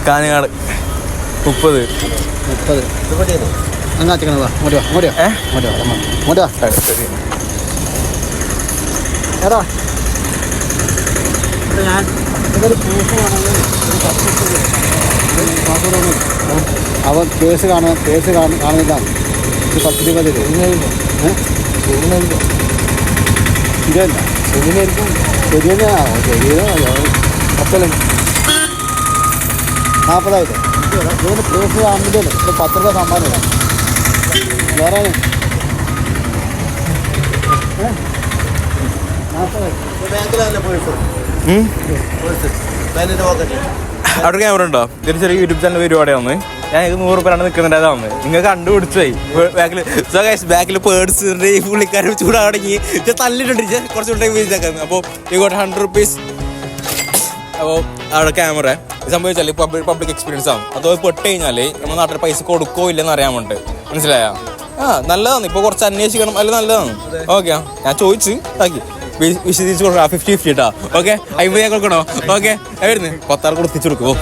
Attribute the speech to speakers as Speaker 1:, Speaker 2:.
Speaker 1: കാഞ്ഞങ്ങാട് 30
Speaker 2: അങ്ങാത്തിക്കണ ഏതാ ഞാൻ ഇതൊരു പ്രൂഫ് അവൻ കേസ് കാണുന്നില്ല. ഇത് 10 രൂപ തരും. ശരിയല്ല ശരിയായിരിക്കും. ശരി തന്നെയാണോ? ശരിയോ പത്തല്ലേ 40,000 ഇതിന് പ്രൂഫ് കാണുന്നില്ല. ഇത് 10 രൂപ സമ്മാനം വേറെ 40,000
Speaker 1: അവിടെ ക്യാമറ ഉണ്ടോ? ഇതൊരു ചെറിയ യൂട്യൂബ് ചാനൽ പരിപാടിയാണ്. ഞാൻ 100 രൂപയാണ് നിൽക്കുന്നുണ്ടായതാണ്. നിങ്ങൾ കണ്ടുപിടിച്ചു പോയി ബാക്കിൽ പേഴ്സ് പുള്ളിക്കാരും ചൂടാടങ്ങി തല്ലിട്ടുണ്ട്. കുറച്ചുകൂടെ വീഴ്ചാക്കുന്നത്. അപ്പോൾ ഈ 100 rupees. അപ്പോൾ അവിടെ ക്യാമറ സംഭവിച്ചാൽ പബ്ലിക് എക്സ്പീരിയൻസ് ആണ്. അത് പെട്ട് കഴിഞ്ഞാൽ നമ്മുടെ നാട്ടിൽ പൈസ കൊടുക്കോ ഇല്ലെന്ന് അറിയാൻ വേണ്ടി. മനസ്സിലായോ? നല്ലതാണ്. ഇപ്പോൾ കുറച്ച് അന്വേഷിക്കണം. അല്ല നല്ലതാണ്. ഓക്കെ ഞാൻ ചോദിച്ചു ആക്കി വിശദീകരിച്ച് കൊടുക്കാം. 50-50 കേട്ടോ. ഓക്കെ 50 ഞാൻ കൊടുക്കണോ? ഓക്കെ വരുന്നു 10 കൊടുത്തിച്ചു കൊടുക്കുമോ?